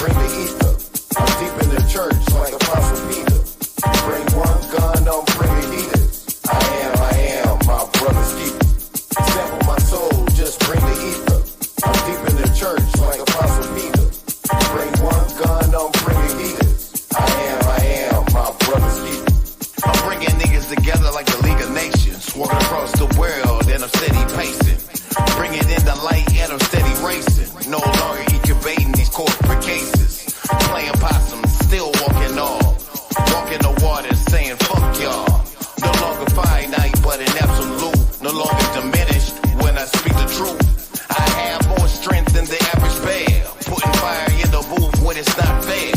bring the ether. I'm deep in the church like Apostle Peter. Bring one gun, don't bring a heater. I am my brother's keeper. Sample my soul, just bring the ether. I'm deep in the church like Apostle Peter. Bring one gun, don't bring a heater. I am my brother's keeper. I'm bringing niggas together like the League of Nations. Walking across the world and I'm steady pacing. Bring it in the light and I'm steady racing. No longer incubating these corporate cases. Playing possum, still walking on. Walking the water saying fuck y'all. No longer finite but an absolute. No longer diminished when I speak the truth. I have more strength than the average bear. Putting fire in the booth when it's not fair.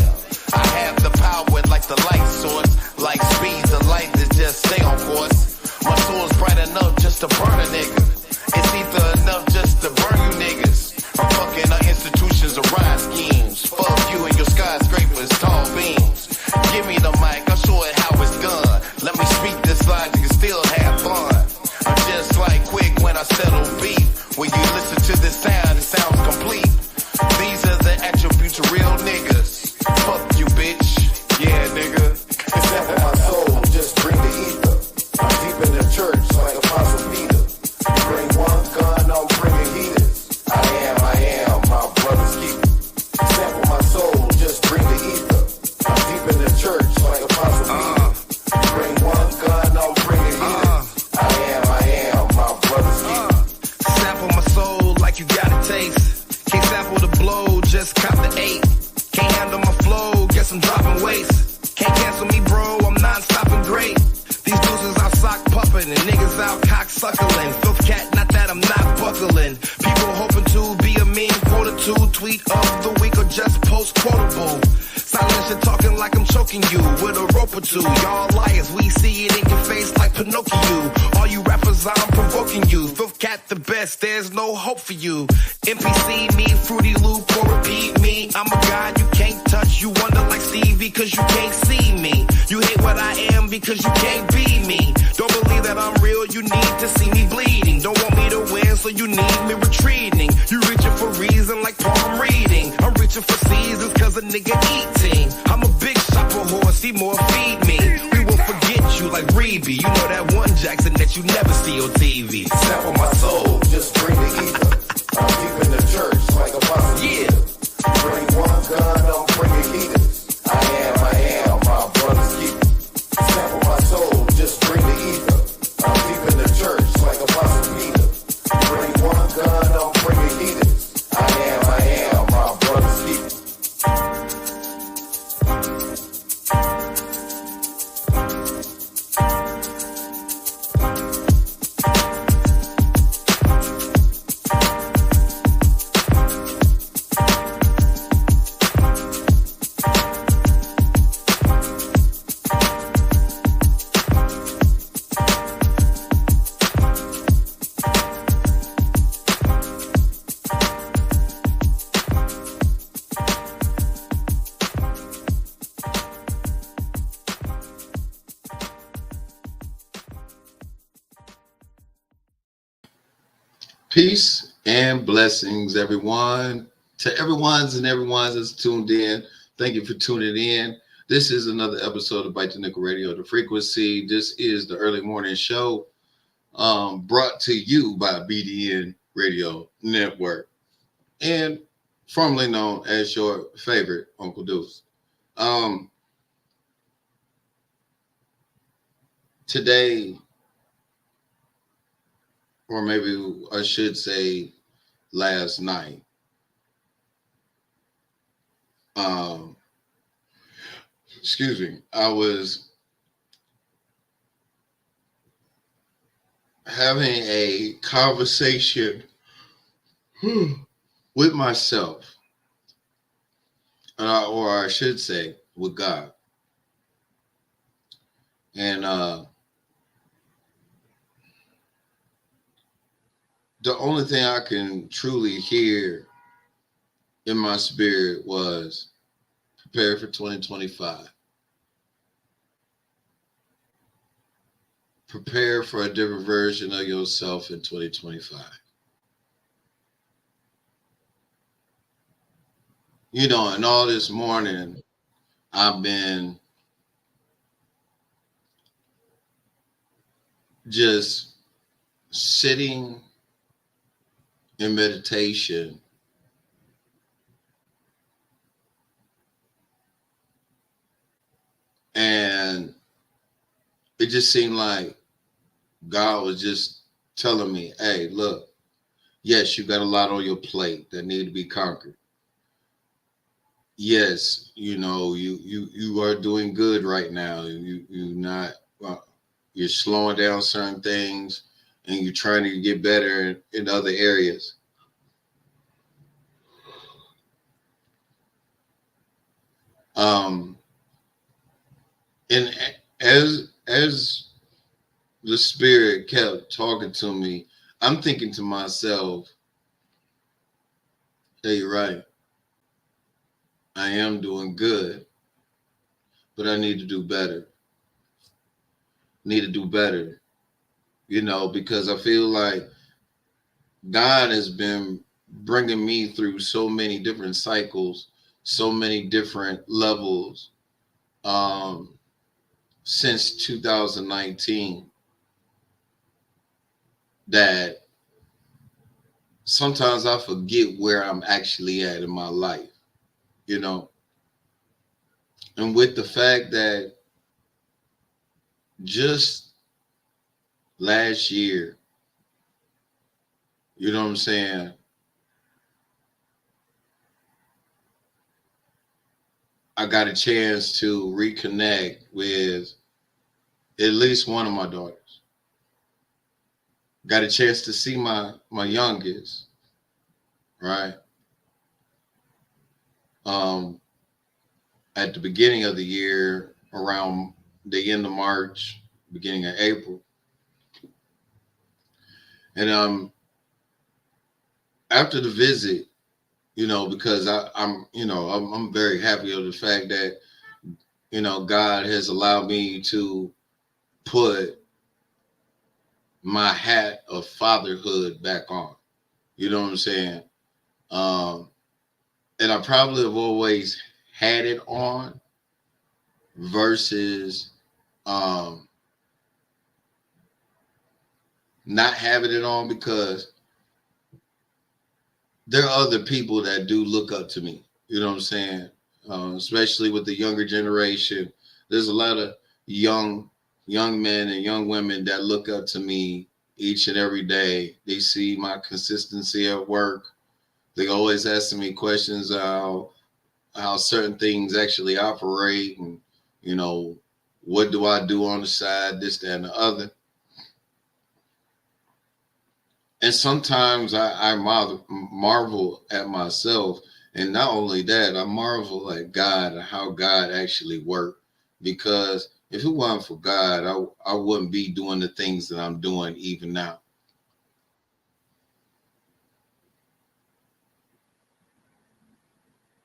I have the power like the light source. Like speed, the light that just stay on course. My soul's bright enough just to burn a nigga. It's either enough just to burn you niggas. I'm fucking our institutions of rhyme schemes. Fuck you and your skyscrapers, tall beams. Give me the mic, I'll show it how it's done. Let me speak this logic and still have fun. I'm just like quick when I settle beef. When you listen to this sound, it sounds complete. These are the attributes of real niggas. Fuck you, bitch. Yeah, nigga. Except for my soul, just bring the ether. I'm deep in the church like Apostle Peter. Bring one gun, don't bring a heater. I am my brother's keeper. Sample my soul, just bring the ether. I'm deep in the church like Apostle Peter. Bring one gun, don't bring a heater. I am my brother's keeper. Sample my soul like you got a taste. Can't sample the blow, just cop the 8. Can't handle my flow, guess I'm dropping weights. Can't cancel me, bro, I'm non-stopping great. These deuces out sock puffin' and niggas out cock suckling. Filth cat, not that I'm not buckling. People hoping to be a mean quota two. Tweet of the week or just post quotable. Silence and talking like I'm choking you with a rope or two. Y'all liars, we see it in your face like Pinocchio. All you rappers, I'm provoking you. Filth cat the best, there's no hope for you. NPC me, Fruity Loop or repeat me. I'm a god you can't touch. You wonder like Stevie cause you can't see me. You hate what I am because you can't be me. Don't believe that I'm real, you need to see me bleeding. Don't want me to win, so you need me retreating. You reaching for reason like palm reading. I'm reaching for seasons cause a nigga eating. I'm a big shopper horse, see more feed me. We will forget you like Reeby. You know that one Jackson that you never see on TV. Sample my soul, just bring the ether. I'm deep in the church like Apostle Peter. Bring one gun, don't bring a heater. I am my brother's keeper. Sample my soul, just bring the ether. I'm deep in the church like Apostle Peter. Bring one gun, don't bring a heater. I am my brother's keeper. Peace and blessings, everyone. To everyone's that's tuned in, thank you for tuning in. This is another episode of Bite the Nickel Radio, The Frequency. This is the early morning show brought to you by BDN Radio Network and formerly known as your favorite Uncle Deuce. Today, or maybe I should say last night, I was having a conversation with myself, or I should say with God. And the only thing I can truly hear in my spirit was prepare for 2025. Prepare for a different version of yourself in 2025. And all this morning, I've been just sitting in meditation and it just seemed like God was just telling me, hey, look, yes, you got a lot on your plate that need to be conquered. Yes, you are doing good right now. You're slowing down certain things and you're trying to get better in other areas. And as the spirit kept talking to me, I'm thinking to myself, hey, you're right. I am doing good, but I need to do better. Need to do better, because I feel like God has been bringing me through so many different cycles, so many different levels since 2019 that sometimes I forget where I'm actually at in my life, and with the fact that just last year, you know what I'm saying? I got a chance to reconnect with at least one of my daughters. Got a chance to see my youngest, right? At the beginning of the year, around the end of March, beginning of April. And after the visit, because I'm very happy of the fact that, God has allowed me to put my hat of fatherhood back on. You know what I'm saying? And I probably have always had it on versus not having it on, because there are other people that do look up to me. You know what I'm saying? Especially with the younger generation. There's a lot of young men and young women that look up to me each and every day. They see my consistency at work. They always asking me questions how certain things actually operate, and what do I do on the side, this, that, and the other. And sometimes I marvel at myself. And not only that, I marvel at God and how God actually worked. Because if it wasn't for God, I wouldn't be doing the things that I'm doing even now.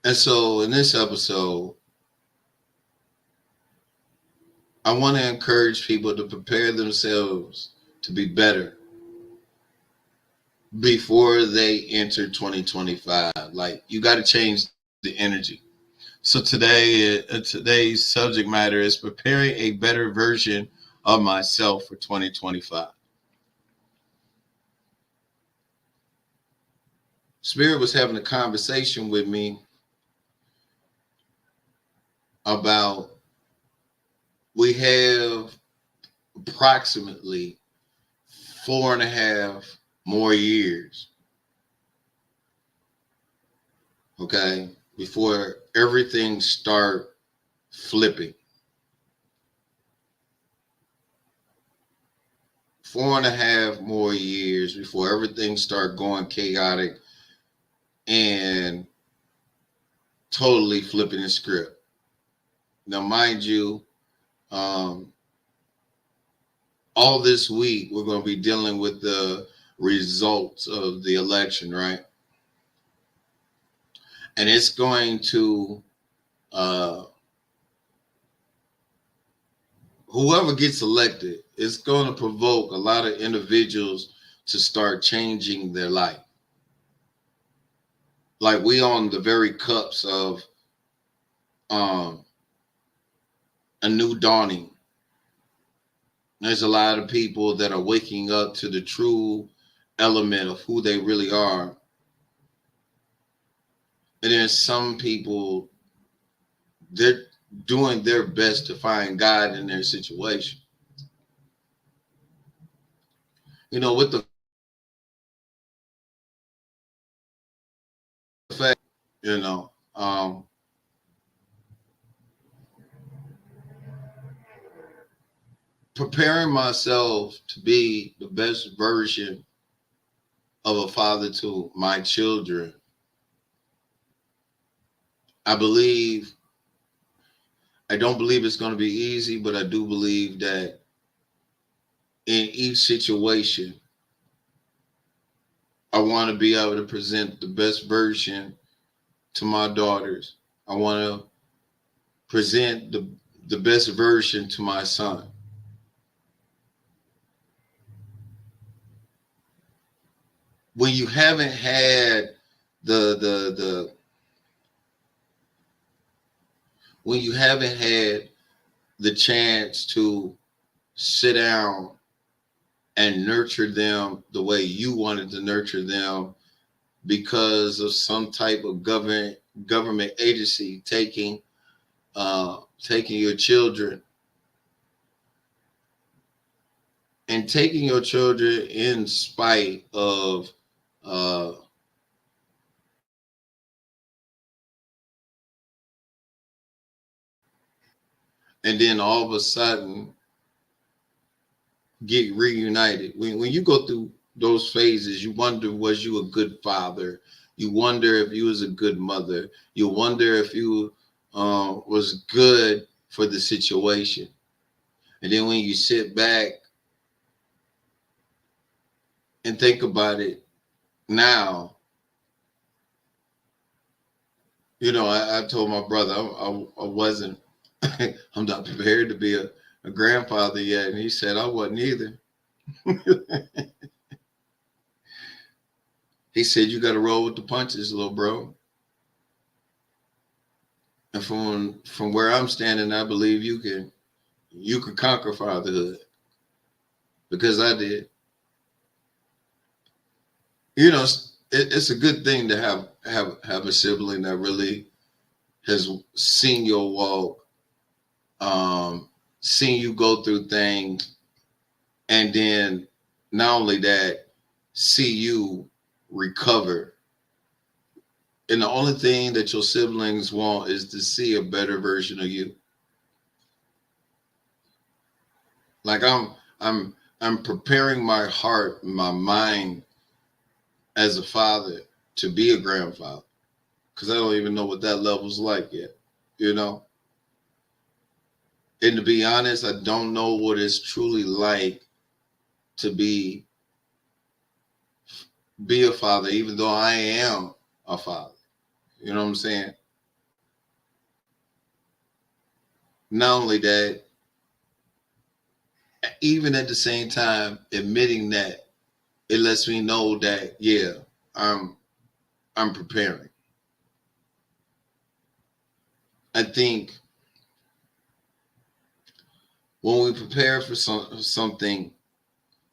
And so in this episode, I want to encourage people to prepare themselves to be better before they enter 2025. Like, you got to change the energy. So today's subject matter is preparing a better version of myself for 2025. Spirit was having a conversation with me about, we have approximately 4.5 more years, okay, before everything start flipping. 4.5 more years before everything start going chaotic and totally flipping the script. Now, mind you, all this week we're going to be dealing with the results of the election, right? And it's going to whoever gets elected, it's going to provoke a lot of individuals to start changing their life. like we on the very cups of a new dawning. There's a lot of people that are waking up to the true element of who they really are. And there's some people, they're doing their best to find God in their situation. You know, with the fact, you know, preparing myself to be the best version of a father to my children. I don't believe it's going to be easy, but I do believe that in each situation, I want to be able to present the best version to my daughters. I want to present the best version to my son. When you haven't had when you haven't had the chance to sit down and nurture them the way you wanted to nurture them because of some type of government agency taking your children and taking your children in spite of and then all of a sudden get reunited. When you go through those phases, you wonder, was you a good father? You wonder if you was a good mother. You wonder if you was good for the situation. And then when you sit back and think about it now, you know, I told my brother I wasn't, I'm not prepared to be a grandfather yet. And he said, I wasn't either. He said, you got to roll with the punches, little bro. And from where I'm standing, I believe you can conquer fatherhood, because I did. You know, it's a good thing to have a sibling that really has seen your walk, seen you go through things, and then not only that, see you recover. And the only thing that your siblings want is to see a better version of you. Like I'm preparing my heart, my mind as a father to be a grandfather, because I don't even know what that level's like yet, you know? And to be honest, I don't know what it's truly like to be a father, even though I am a father. You know what I'm saying? Not only that, even at the same time, admitting that, it lets me know that, yeah, I'm preparing. I think when we prepare for something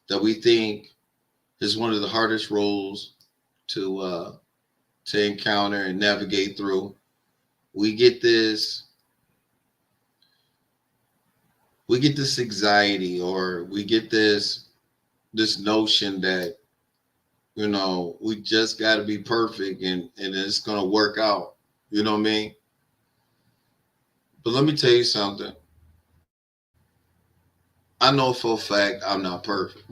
that we think is one of the hardest roles to encounter and navigate through, we get this anxiety, or we get this notion that, you know, we just got to be perfect and it's going to work out. You know what I mean? But let me tell you something. I know for a fact I'm not perfect.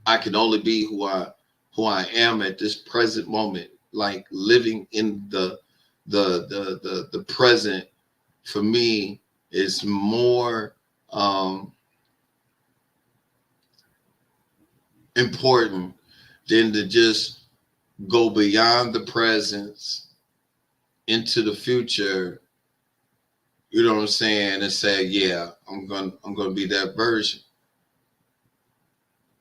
I can only be who I am at this present moment. Like, living in the present for me is more important than to just go beyond the presence into the future. You know what I'm saying? And say, yeah, I'm gonna be that version.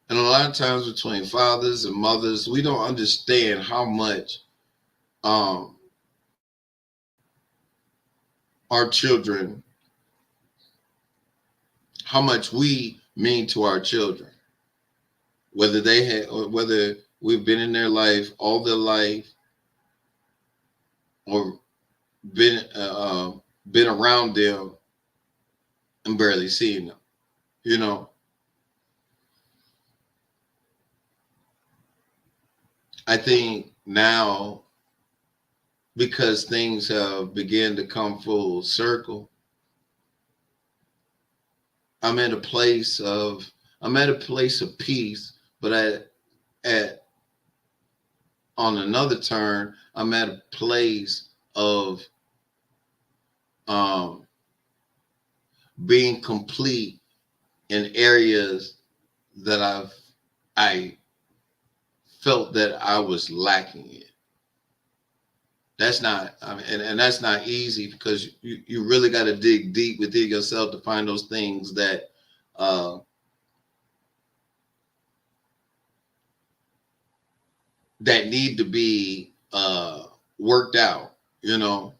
And a lot of times between fathers and mothers, we don't understand how much um, our children, how much we mean to our children, whether they had, or whether we've been in their life all their life, or been around them and barely seeing them. You know, I think now, because things have begun to come full circle, I'm at a place of peace, but at on another turn, I'm at a place of being complete in areas that I felt that I was lacking in. That's not, I mean, and that's not easy, because you really got to dig deep within yourself to find those things that that need to be worked out. You know,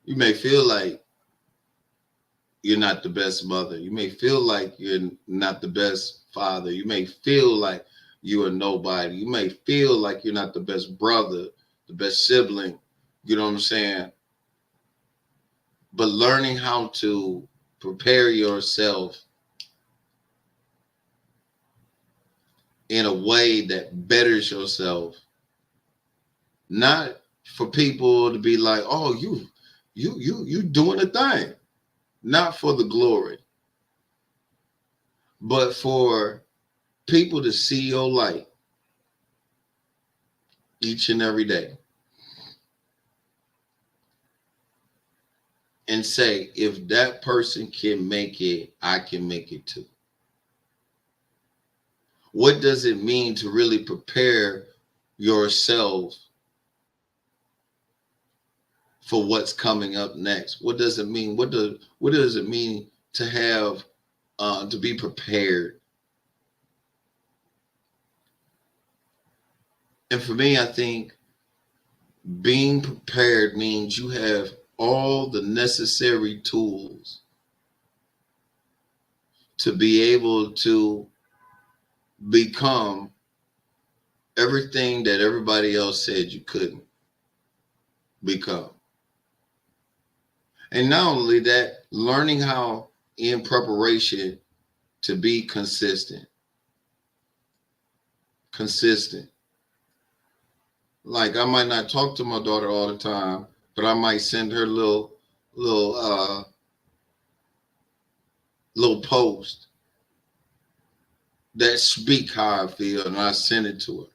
you may feel like you're not the best mother. You may feel like you're not the best father. You may feel like you are nobody. You may feel like you're not the best brother, the best sibling. You know what I'm saying? But learning how to prepare yourself in a way that betters yourself, not for people to be like, oh, you doing a thing, not for the glory, but for people to see your light each and every day and say, if that person can make it, I can make it too. What does it mean to really prepare yourself for what's coming up next? What does it mean? What does it mean to have to be prepared? And for me, I think being prepared means you have all the necessary tools to be able to become everything that everybody else said you couldn't become. And not only that, learning how in preparation to be consistent. Like, I might not talk to my daughter all the time, but I might send her little post that speak how I feel, and I send it to her.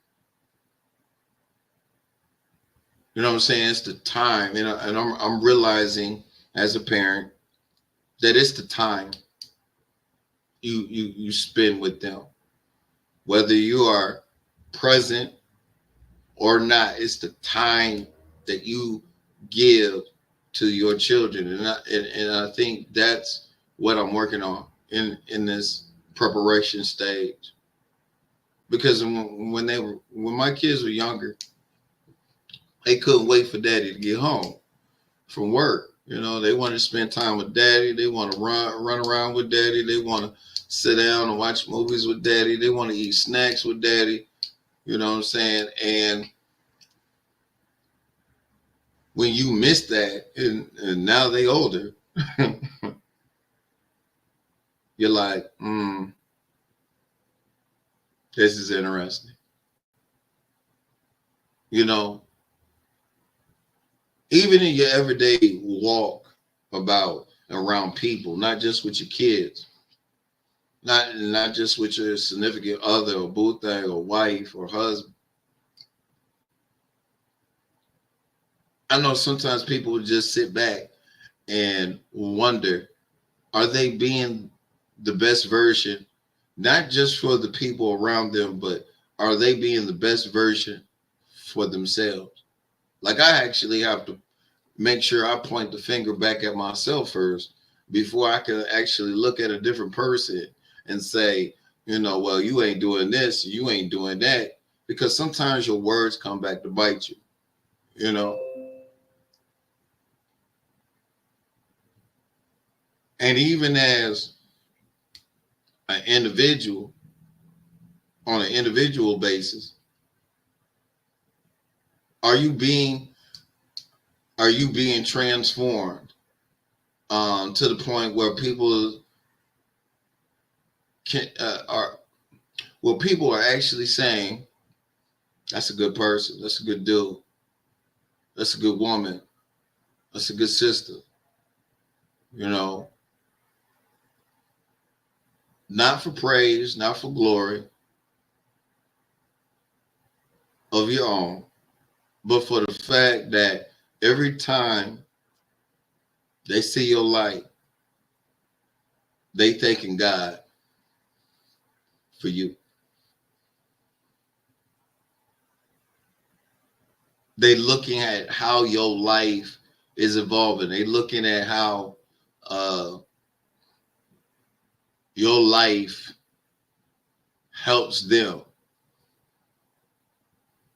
You know what I'm saying? It's the time, and I'm realizing as a parent that it's the time you spend with them, whether you are present or not. It's the time that you give to your children, and I think that's what I'm working on in this preparation stage. Because when my kids were younger, they couldn't wait for daddy to get home from work. You know, they want to spend time with daddy. They want to run around with daddy. They want to sit down and watch movies with daddy. They want to eat snacks with daddy. You know what I'm saying? And when you miss that, and now they older, you're like, this is interesting. You know, even in your everyday walk about around people, not just with your kids, not just with your significant other or boo thing or wife or husband. I know sometimes people would just sit back and wonder, are they being the best version, not just for the people around them, but are they being the best version for themselves? Like, I actually have to make sure I point the finger back at myself first before I can actually look at a different person and say, you know, well, you ain't doing this, you ain't doing that. Because sometimes your words come back to bite you. you know. And even as an individual, on an individual basis, are you being transformed to the point where people people are actually saying, that's a good person, that's a good dude, that's a good woman, that's a good sister, you know, not for praise, not for glory of your own, but for the fact that every time they see your light, they thanking God for you. They looking at how your life is evolving. They looking at how your life helps them.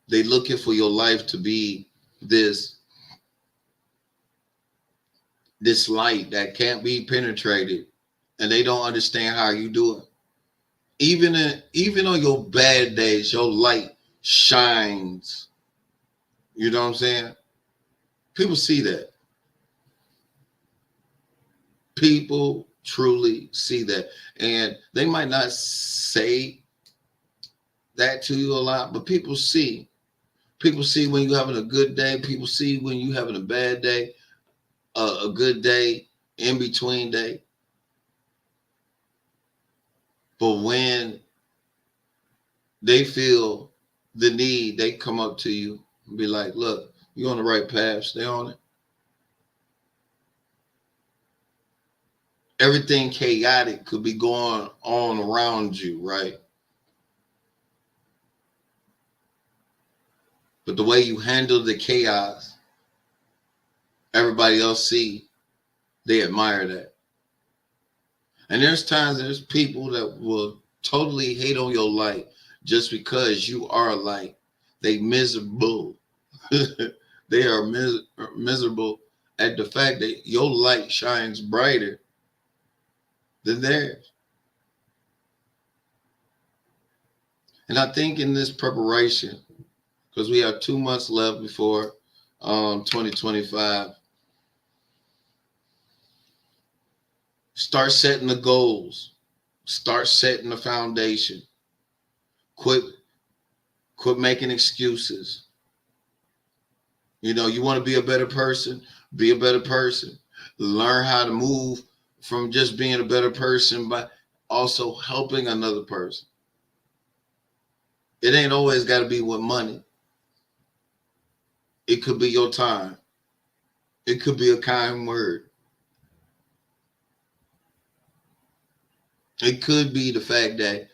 They looking for your life to be this light that can't be penetrated, and they don't understand how you do it. Even on your bad days, your light shines. You know what I'm saying? People see that. People truly see that. And they might not say that to you a lot, but people see. People see when you're having a good day. People see when you're having a bad day, a good day, in between day. But when they feel the need, they come up to you and be like, look, you're on the right path. Stay on it. Everything chaotic could be going on around you, right? But the way you handle the chaos, everybody else see, they admire that. And there's people that will totally hate on your light just because you are a light. They miserable. They are miserable at the fact that your light shines brighter than theirs. And I think in this preparation, because we have 2 months left before 2025, start setting the goals, start setting the foundation. Quit making excuses. You know, you want to be a better person, be a better person. Learn how to move from just being a better person by also helping another person. It ain't always got to be with money. It could be your time. It could be a kind word. It could be the fact that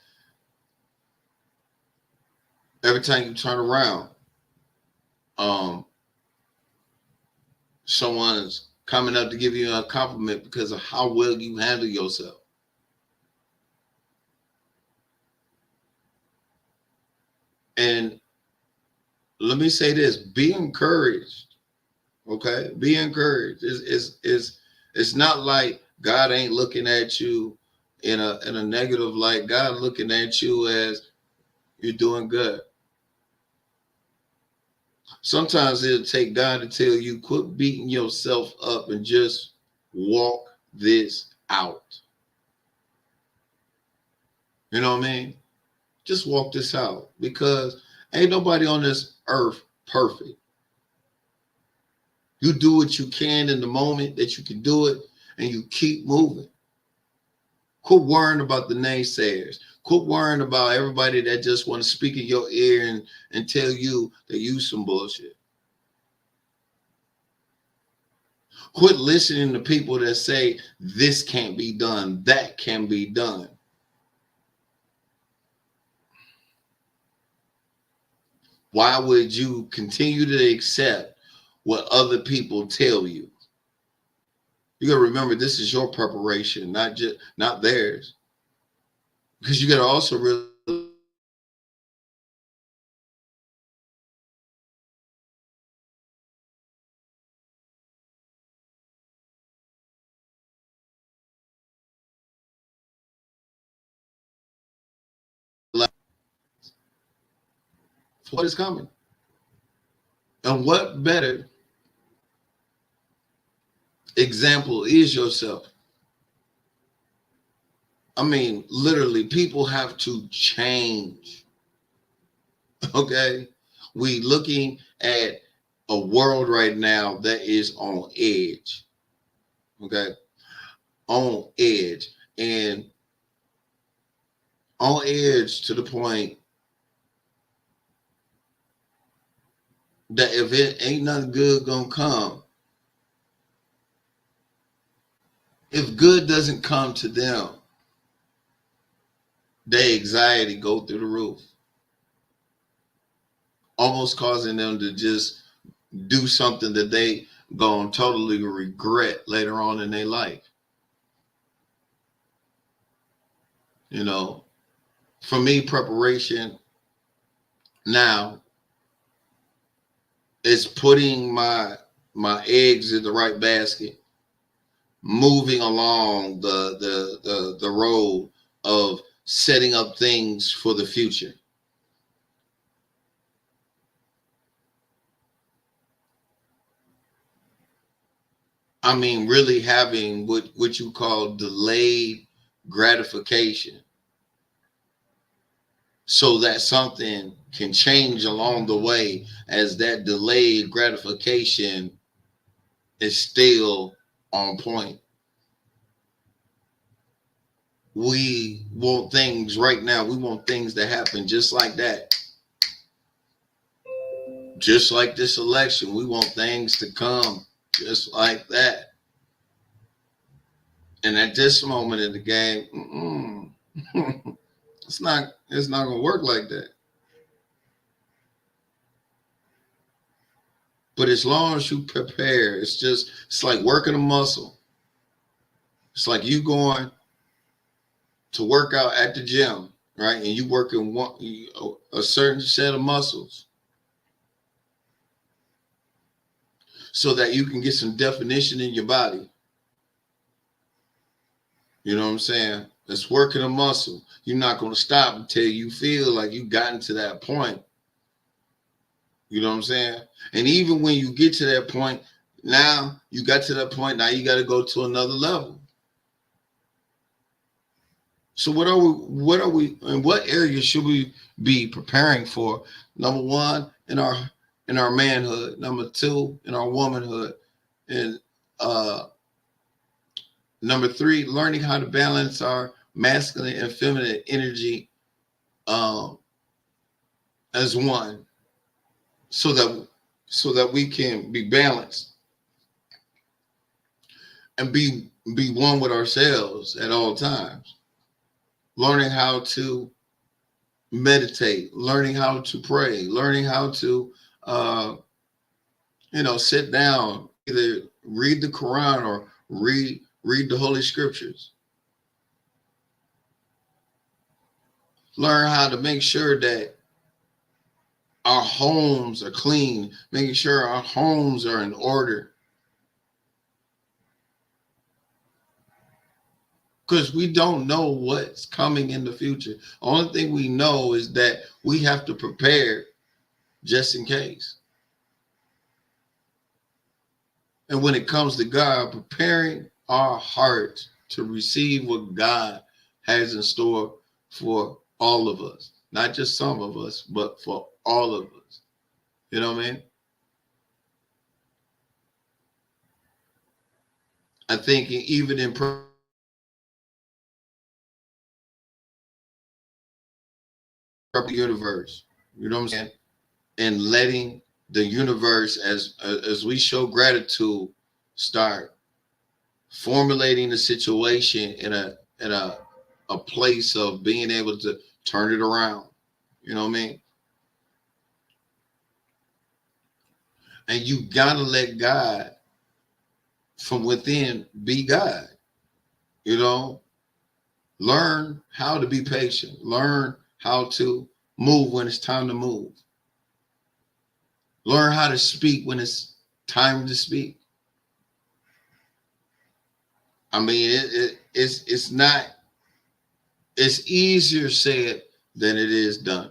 every time you turn around, someone's coming up to give you a compliment because of how well you handle yourself. And let me say this: be encouraged. Okay, be encouraged. It's not like God ain't looking at you in a negative light. God looking at you as you're doing good. Sometimes it'll take God to tell you, quit beating yourself up and just walk this out. You know what I mean? Just walk this out, because ain't nobody on this earth perfect. You do what you can in the moment that you can do it, and you keep moving. Quit worrying about the naysayers. Quit worrying about everybody that just want to speak in your ear and tell you that you some bullshit. Quit listening to people that say this can't be done, that can be done. Why would you continue to accept what other people tell you? You gotta remember, this is your preparation, not theirs. Because you gotta also really what is coming. And what better example is yourself? I mean, literally, people have to change. Okay? We looking at a world right now that is on edge. Okay? On edge. And on edge to the point that if it ain't nothing good gonna come, if good doesn't come to them, their anxiety go through the roof, almost causing them to just do something that they gonna totally regret later on in their life. You know, for me, preparation now is putting my eggs in the right basket, moving along the road of setting up things for the future. I mean, really having what you call delayed gratification, so that something can change along the way as that delayed gratification is still on point. We want things right now. We want things to happen just like that. Just like this election, we want things to come just like that. And at this moment in the game, it's not gonna work like that. But as long as you prepare, it's like working a muscle. It's like you going to work out at the gym, right? And you working a certain set of muscles so that you can get some definition in your body. You know what I'm saying? It's working a muscle. You're not going to stop until you feel like you've gotten to that point. You know what I'm saying? And even when you get to that point, now you got to that point, now you got to go to another level. So what are we, in what area should we be preparing for? Number one, in our manhood. Number two, in our womanhood. And number three, learning how to balance our masculine and feminine energy as one, so that we can be balanced and be one with ourselves at all times. Learning how to meditate, learning how to pray, learning how to sit down, either read the Quran or read the Holy Scriptures. Learn how to make sure that our homes are clean, making sure our homes are in order. Because we don't know what's coming in the future. Only thing we know is that we have to prepare just in case. And when it comes to God, preparing our hearts to receive what God has in store for all of us, not just some of us, but for all of us. You know what I mean? I think even in universe, you know what I'm saying? And letting the universe, as we show gratitude, start formulating the situation in a place of being able to turn it around. You know what I mean? And you gotta let God from within be God. You know, learn how to be patient. Learn how to move when it's time to move. Learn how to speak when it's time to speak. I mean, it's not. It's easier said than it is done.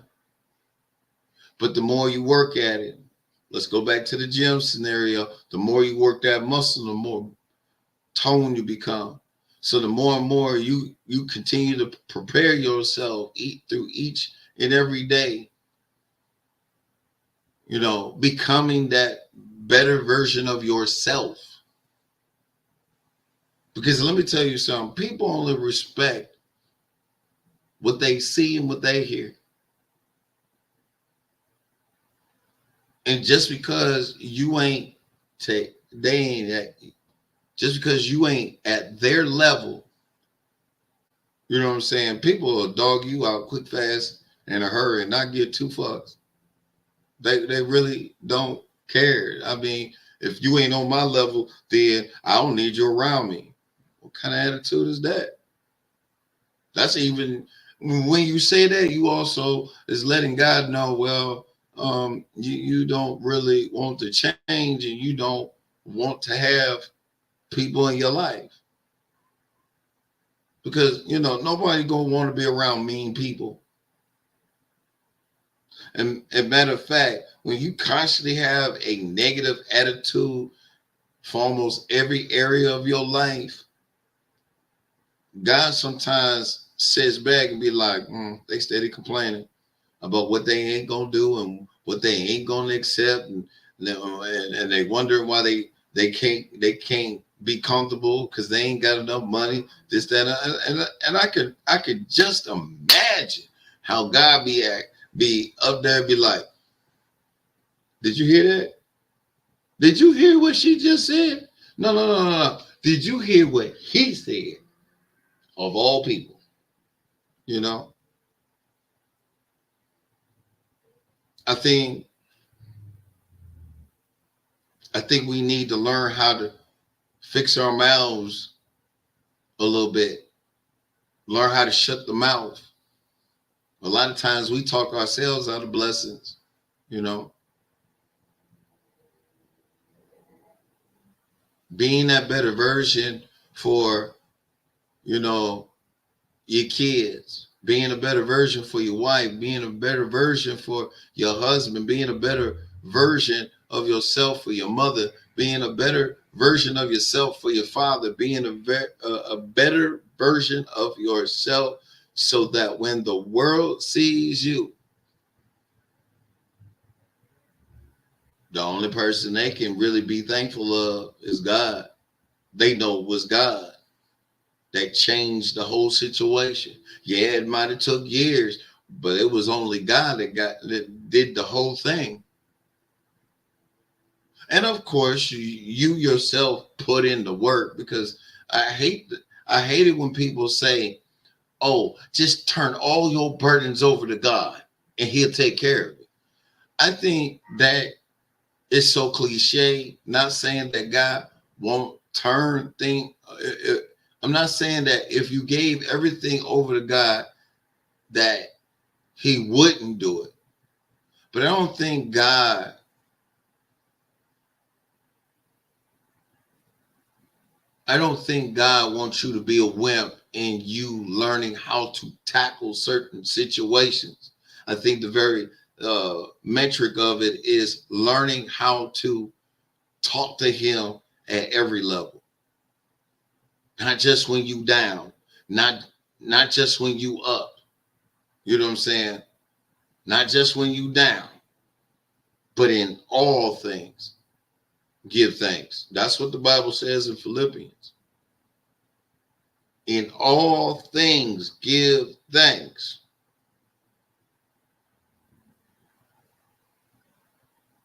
But the more you work at it, let's go back to the gym scenario. The more you work that muscle, the more tone you become. So the more and more you continue to prepare yourself through each and every day, becoming that better version of yourself. Because let me tell you something, people only respect what they see and what they hear. And just because you ain't just because you ain't at their level, you know what I'm saying? People will dog you out quick, fast, in a hurry and not give two fucks. They really don't care. I mean, if you ain't on my level, then I don't need you around me. What kind of attitude is that? That's even when you say that, you also is letting God know, well, you don't really want to change and you don't want to have people in your life. Because, nobody gonna want to be around mean people. And matter of fact, when you constantly have a negative attitude for almost every area of your life, God sometimes sits back and be like, they steady complaining about what they ain't gonna do and what they ain't gonna accept, and they wonder why they can't be comfortable because they ain't got enough money. This, that, and I could just imagine how God be up there, be like, did you hear that? Did you hear what she just said? No. Did you hear what he said? Of all people, I think we need to learn how to fix our mouths a little bit. Learn how to shut the mouth. A lot of times we talk ourselves out of blessings, Being that better version for, your kids, being a better version for your wife, being a better version for your husband, being a better version of yourself for your mother, being a better version of yourself for your father, being a better version of yourself, so that when the world sees you, the only person they can really be thankful of is God. They know it was God that changed the whole situation. Yeah, it might have took years, but it was only God that did the whole thing. And of course, you yourself put in the work, because I hate it when people say, "Oh, just turn all your burdens over to God and He'll take care of it." I think that is so cliche. Not saying that God won't turn things. I'm not saying that if you gave everything over to God that He wouldn't do it. But I don't think God wants you to be a wimp in you learning how to tackle certain situations. I think the very metric of it is learning how to talk to Him at every level. Not just when you down, not just when you up. You know what I'm saying? Not just when you down, but in all things, give thanks. That's what the Bible says in Philippians. In all things, give thanks.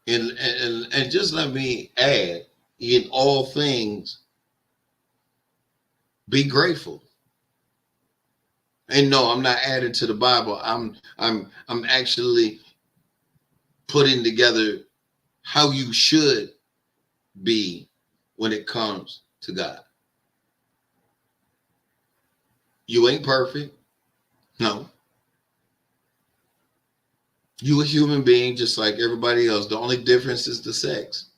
And just let me add, in all things, be grateful. And no, I'm not adding to the Bible. I'm actually putting together how you should be when it comes to God. You ain't perfect. No. You a human being just like everybody else. The only difference is the sex.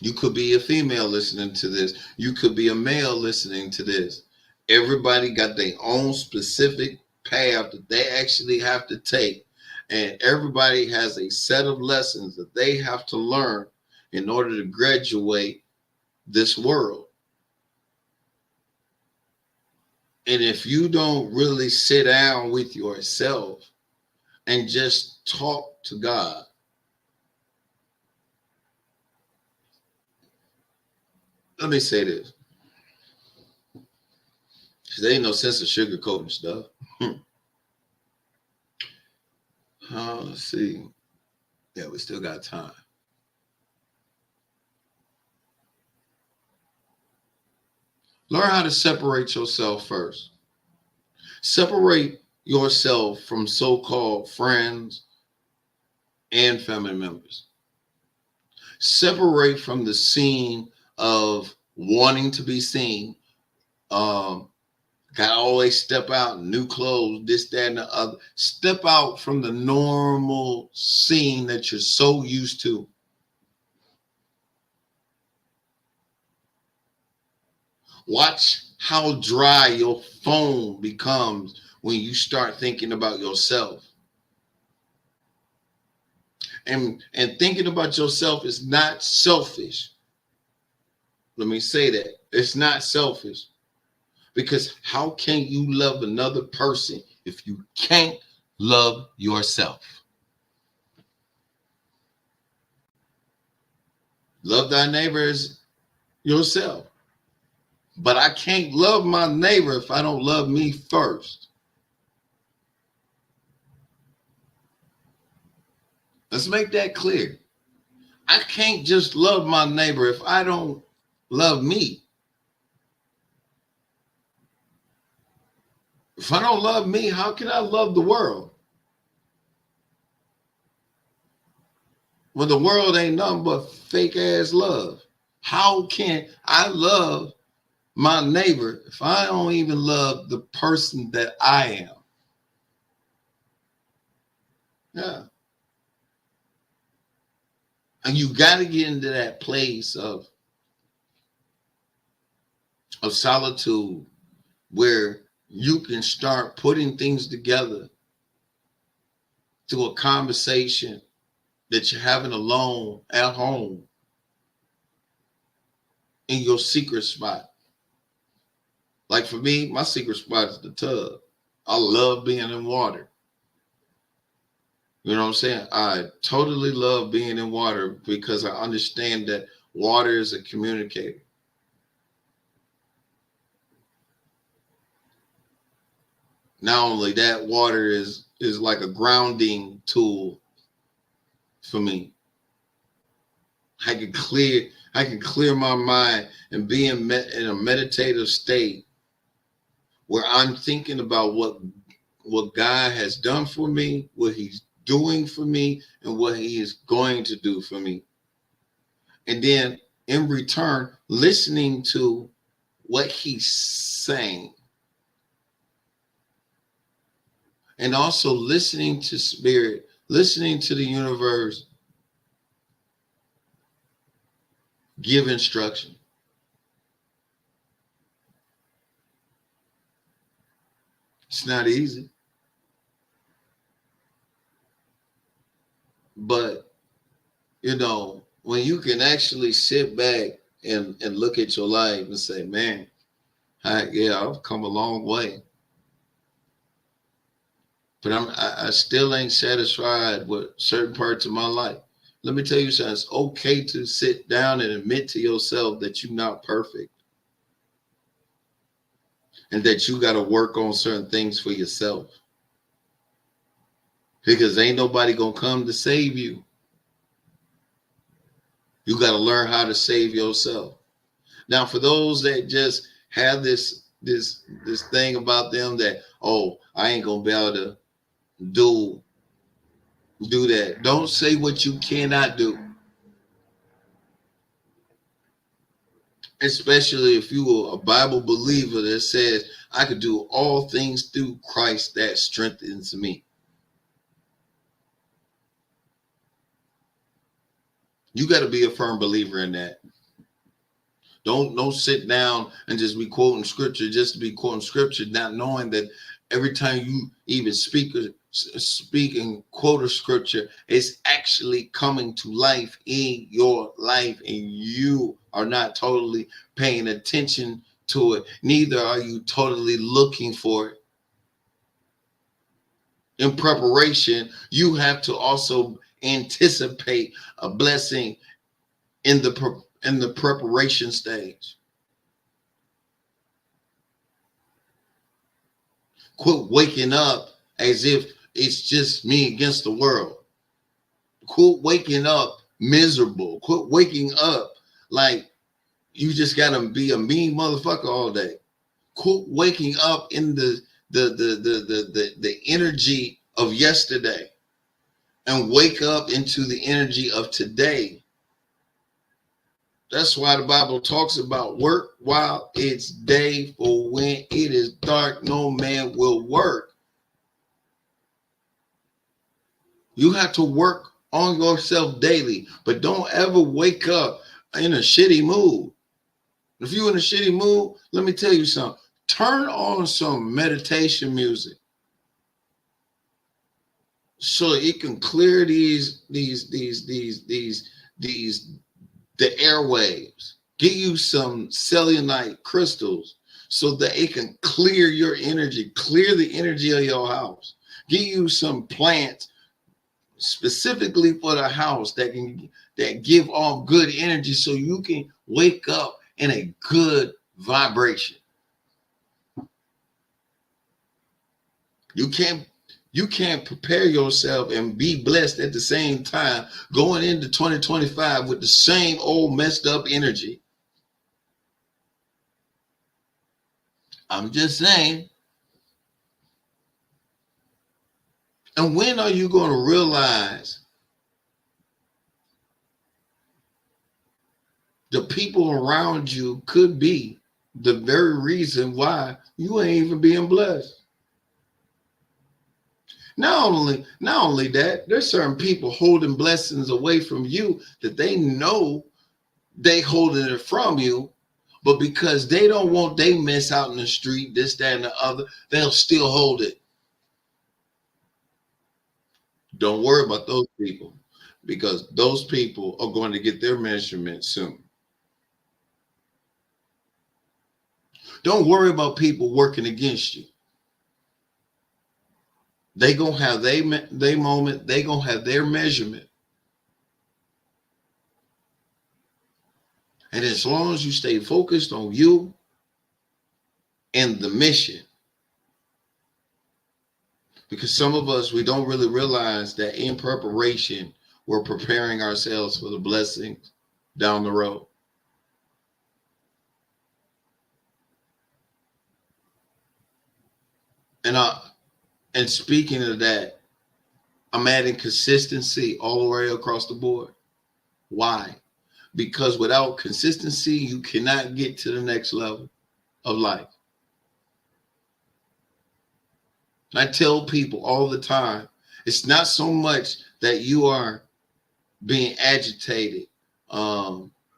You could be a female listening to this. You could be a male listening to this. Everybody got their own specific path that they actually have to take. And everybody has a set of lessons that they have to learn in order to graduate this world. And if you don't really sit down with yourself and just talk to God, let me say this. There ain't no sense of sugarcoating stuff. Let's see. Yeah, we still got time. Learn how to separate yourself first. Separate yourself from so-called friends and family members. Separate from the scene of wanting to be seen. Gotta always step out, new clothes, this, that, and the other. Step out from the normal scene that you're so used to. Watch how dry your phone becomes when you start thinking about yourself. And thinking about yourself is not selfish. Let me say that. It's not selfish. Because how can you love another person if you can't love yourself? Love thy neighbor as yourself. But I can't love my neighbor if I don't love me first. Let's make that clear. I can't just love my neighbor if I don't love me. If I don't love me, how can I love the world? Well, the world ain't nothing but fake ass love. How can I love my neighbor if I don't even love the person that I am? Yeah. And you got to get into that place of solitude where you can start putting things together through a conversation that you're having alone at home in your secret spot. Like for me, my secret spot is the tub. I love being in water. You know what I'm saying? I totally love being in water because I understand that water is a communicator. Not only that, water is like a grounding tool for me. I can clear my mind and be in a meditative state where I'm thinking about what God has done for me, what he's doing for me, and what he is going to do for me. And then in return, listening to what he's saying. And also listening to spirit, listening to the universe give instruction. It's not easy. But, you know, when you can actually sit back and look at your life and say, man, I've come a long way. But I still ain't satisfied with certain parts of my life. Let me tell you something. It's okay to sit down and admit to yourself that you're not perfect. And that you got to work on certain things for yourself. Because ain't nobody going to come to save you. You got to learn how to save yourself. Now, for those that just have this thing about them that, oh, I ain't going to be able to do that. Don't say what you cannot do. Especially if you are a Bible believer that says, I could do all things through Christ that strengthens me. You got to be a firm believer in that. Don't sit down and just be quoting scripture just to be quoting scripture, not knowing that Every time you even speak and quote a scripture, it's actually coming to life in your life, and you are not totally paying attention to it. Neither are you totally looking for it. In preparation, you have to also anticipate a blessing in the preparation stage. Quit waking up as if it's just me against the world. Quit waking up miserable. Quit waking up like you just gotta be a mean motherfucker all day. Quit waking up in the energy of yesterday and wake up into the energy of today. That's why the Bible talks about work while it's day, for when it is dark, no man will work. You have to work on yourself daily, but don't ever wake up in a shitty mood. If you're in a shitty mood, let me tell you something. Turn on some meditation music so it can clear the airwaves. Get you some selenite crystals so that it can clear your energy, clear the energy of your house. Get you some plants specifically for the house that give off good energy so you can wake up in a good vibration. You can't prepare yourself and be blessed at the same time going into 2025 with the same old messed up energy. I'm just saying. And when are you going to realize the people around you could be the very reason why you ain't even being blessed? Not only that, there's certain people holding blessings away from you that they know they holding it from you, but because they don't want they mess out in the street, this, that, and the other, they'll still hold it. Don't worry about those people, because those people are going to get their measurement soon. Don't worry about people working against you. They gonna have their moment. They gonna have their measurement. And as long as you stay focused on you and the mission, because some of us, we don't really realize that in preparation, we're preparing ourselves for the blessings down the road. And speaking of that, I'm adding consistency all the way across the board. Why? Because without consistency, you cannot get to the next level of life. I tell people all the time, it's not so much that you are being agitated,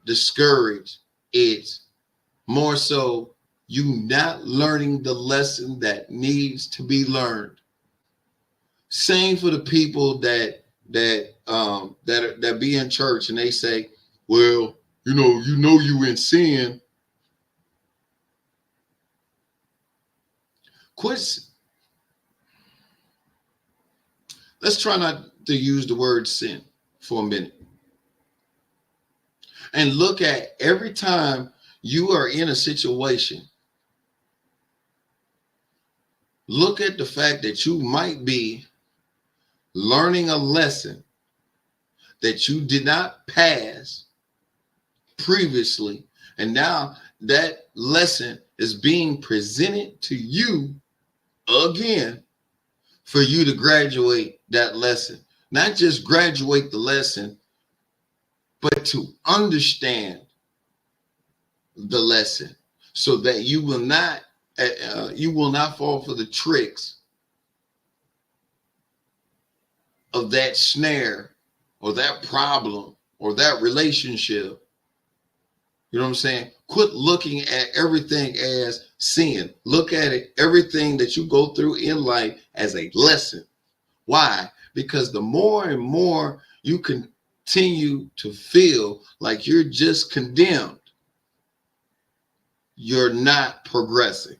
discouraged. It's more so you not learning the lesson that needs to be learned. Same for the people that be in church and they say, well, you in sin. Quit. Let's try not to use the word sin for a minute. And look at every time you are in a situation, look at the fact that you might be learning a lesson that you did not pass previously, and now that lesson is being presented to you again for you to graduate that lesson. Not just graduate the lesson, but to understand the lesson so that you will not fall for the tricks of that snare or that problem or that relationship You know what I'm saying? Quit looking at everything as sin. Look at it, everything that you go through in life as a lesson. Why? Because the more and more you continue to feel like you're just condemned, you're not progressing.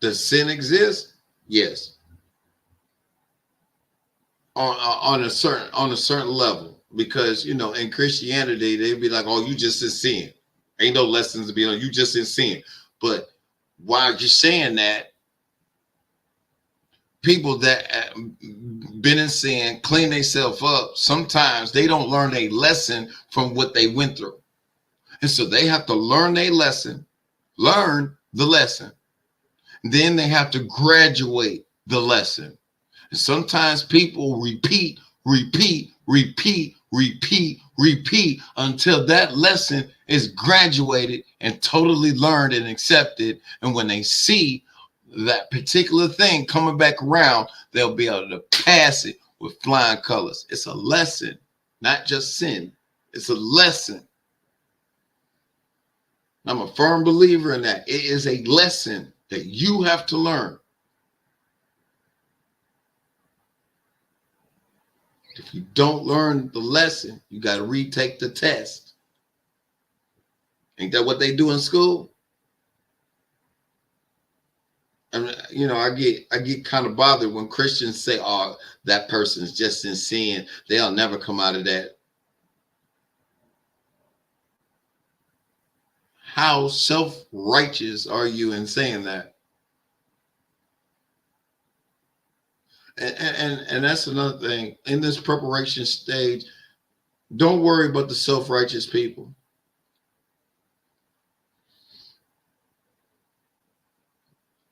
Does sin exist? Yes. On a certain level, because in Christianity they'd be like, oh, you just in sin, ain't no lessons to be on, you just in sin. But while you're saying that, people that been in sin, clean themselves up, sometimes they don't learn a lesson from what they went through, and so they have to learn the lesson, then they have to graduate the lesson. And sometimes people repeat until that lesson is graduated and totally learned and accepted. And when they see that particular thing coming back around, they'll be able to pass it with flying colors. It's a lesson, not just sin. It's a lesson. I'm a firm believer in that. It is a lesson that you have to learn. If you don't learn the lesson, you got to retake the test. Ain't that what they do in school? I mean, I get kind of bothered when Christians say, "Oh, that person's just in sin. They'll never come out of that." How self-righteous are you in saying that? And that's another thing. In this preparation stage, don't worry about the self-righteous people.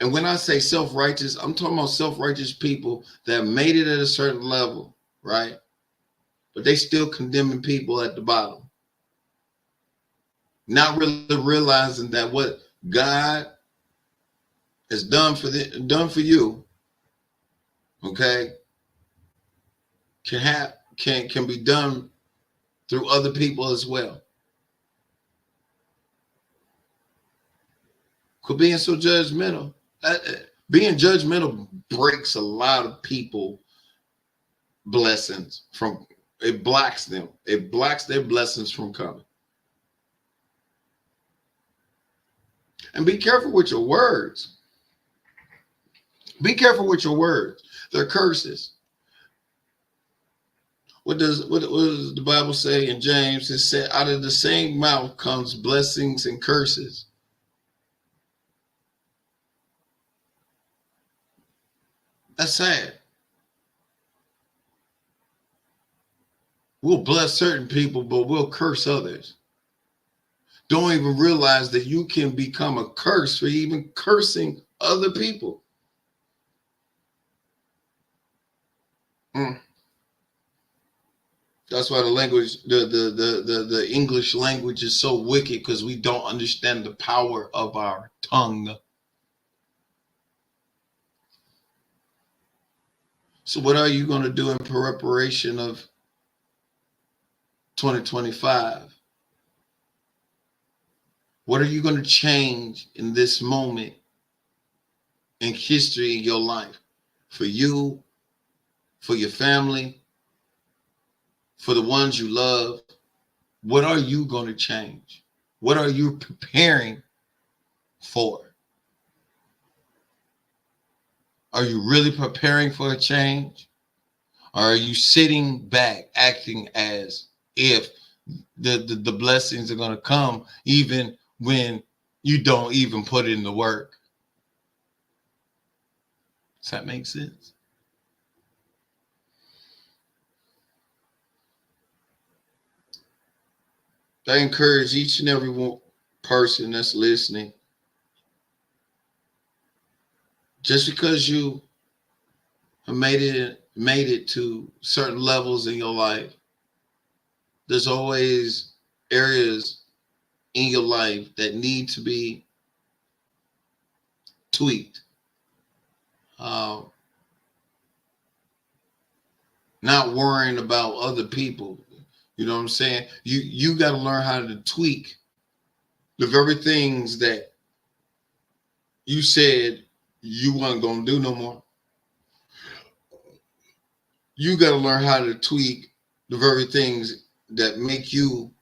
And when I say self-righteous, I'm talking about self-righteous people that made it at a certain level, right? But they still condemning people at the bottom. Not really realizing that what God has done for you, okay, can be done through other people as well. Quit being so judgmental. Being judgmental breaks a lot of people blessings from, it blocks them. It blocks their blessings from coming. And be careful with your words. Be careful with your words. They're curses. What does the Bible say in James? It said, out of the same mouth comes blessings and curses. That's sad. We'll bless certain people, but we'll curse others. Don't even realize that you can become a curse for even cursing other people. That's why the language, the English language is so wicked, because we don't understand the power of our tongue. So what are you going to do in preparation of 2025? What are you going to change in this moment in history in your life? For you, for your family, for the ones you love? What are you going to change? What are you preparing for? Are you really preparing for a change? Or are you sitting back acting as if the blessings are going to come even when you don't even put in the work? Does that make sense? I encourage each and every person that's listening, just because you have made it to certain levels in your life, there's always areas in your life that need to be tweaked. not worrying about other people. You know what I'm saying? You got to learn how to tweak the very things that you said you weren't going to do no more. You got to learn how to tweak the very things that make you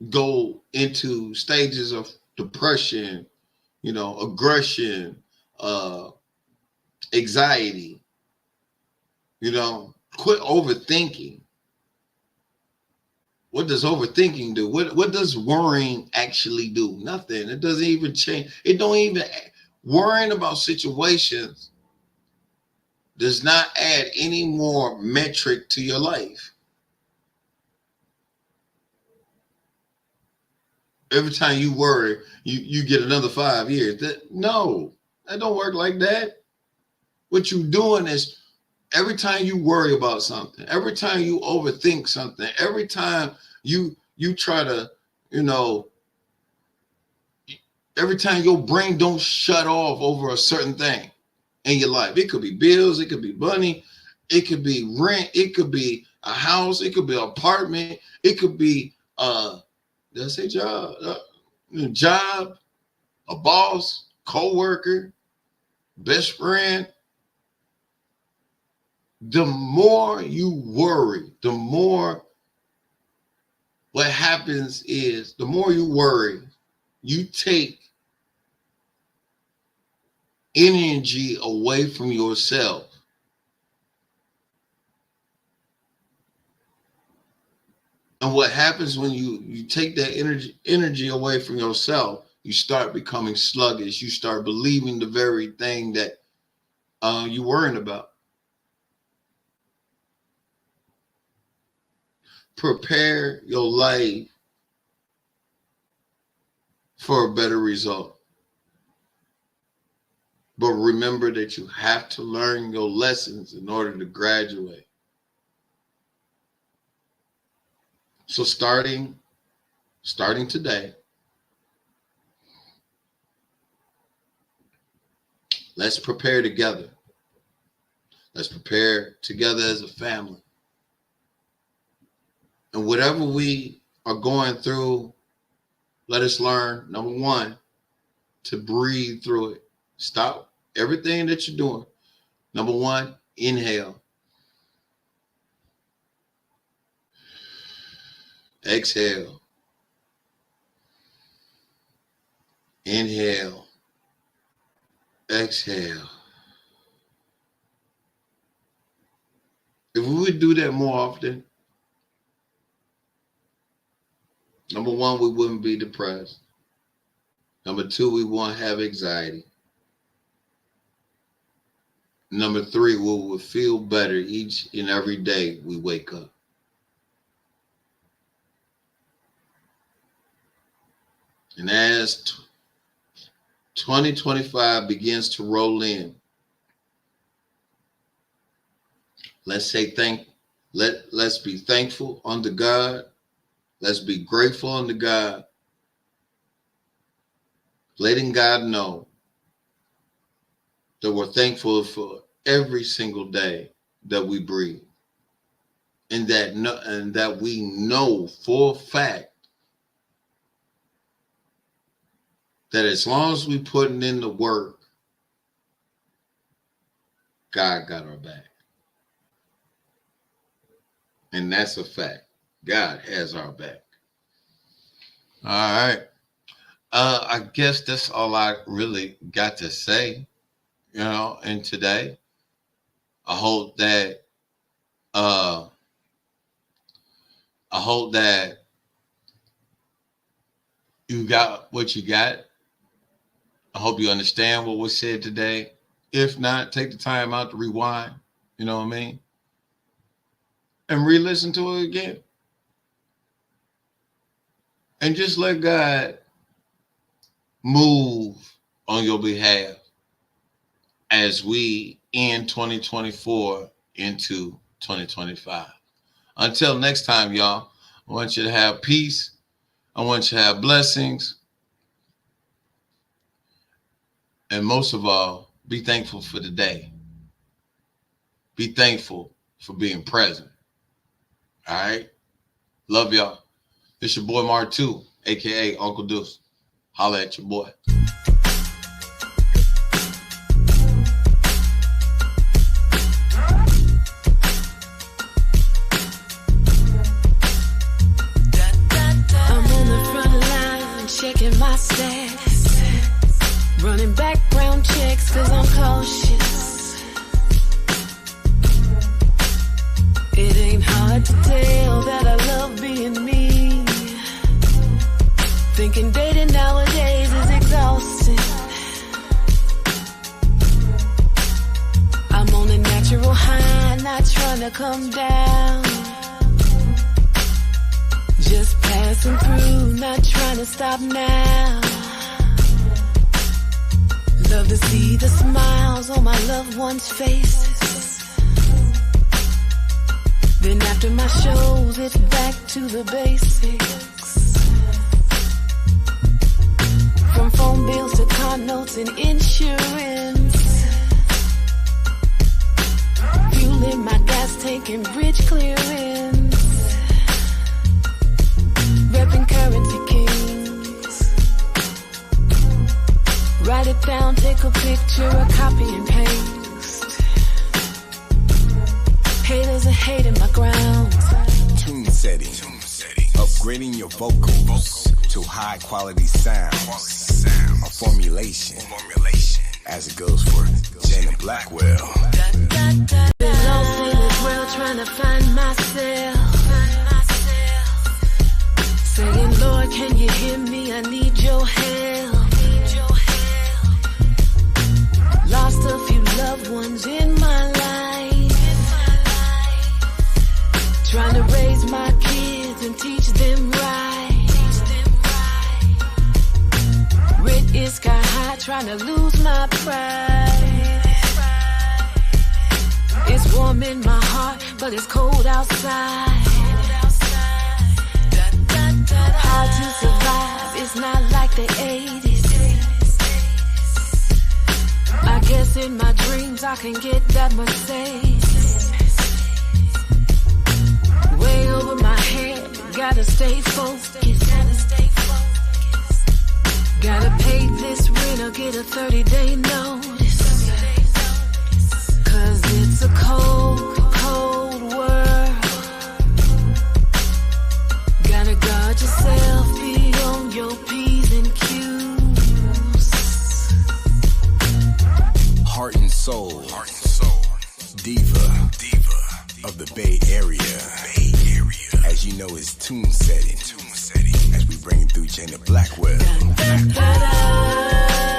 go into stages of depression, aggression, anxiety. Quit overthinking. What does overthinking do? What does worrying actually do? Nothing. It doesn't even change. It don't even worrying about situations does not add any more metric to your life. Every time you worry, you get another 5 years. No, that don't work like that. What you're doing is every time you worry about something, every time you overthink something, every time you try to, every time your brain don't shut off over a certain thing in your life. It could be bills, it could be money, it could be rent, it could be a house, it could be an apartment, it could be did I say job? Job, a boss, co-worker, best friend. The more you worry, the more what happens is the more you worry, you take energy away from yourself. And what happens when you take that energy away from yourself, you start becoming sluggish. You start believing the very thing that you're worrying about. Prepare your life for a better result. But remember that you have to learn your lessons in order to graduate. So starting today, let's prepare together. Let's prepare together as a family. And whatever we are going through, let us learn, number one, to breathe through it. Stop everything that you're doing. Number one, inhale. Exhale. Inhale. Exhale. If we would do that more often, number one, we wouldn't be depressed. Number two, we won't have anxiety. Number three, we will feel better each and every day we wake up. And as 2025 begins to roll in, let's be thankful unto God. Let's be grateful unto God. Letting God know that we're thankful for every single day that we breathe. And that we know for a fact that as long as we putting in the work, God got our back. And that's a fact. God has our back. All right. I guess that's all I really got to say, and today. I hope that you got what you got. I hope you understand what was said today. If not, take the time out to rewind, you know what I mean? And re-listen to it again. And just let God move on your behalf as we end 2024 into 2025. Until next time, y'all, I want you to have peace. I want you to have blessings. And most of all, be thankful for the day. Be thankful for being present. All right? Love y'all. It's your boy Martu, a.k.a. Uncle Deuce. Holla at your boy. Checking my stats, running background checks cause I'm cautious. It ain't hard to tell that I love being me. Thinking dating nowadays is exhausting. I'm on a natural high, not trying to come down. Just passing through, not trying to stop now. Love to see the smiles on my loved ones' faces. Then after my shows, it's back to the basics. From phone bills to car notes and insurance. Fueling my gas tank and bridge clearance. Repping currency kings. Write it down, take a picture, a copy and paste. Haters are hating my ground. Tune setting. Upgrading your vocals to high quality sounds. A formulation. As it goes for Jana Blackwell. Been lost in this world trying to find myself. Saying, Lord, can you hear me? I need your help. Lost a few loved ones in my life. Trying to raise my kids and teach them right. Rent is sky high, trying to lose my pride. It's warm in my heart, but it's cold outside. How to survive, it's not like the 80s. I guess in my dreams I can get that Mercedes. Way over my head, gotta stay focused. Gotta pay this rent or get a 30-day notice. Cause it's a cold, cold world. Gotta guard yourself, be on your P's and Q's. Heart and soul. Diva of the Bay Area. As you know, it's tune setting. As we bring it through Jana Blackwell. Da, da, da, da.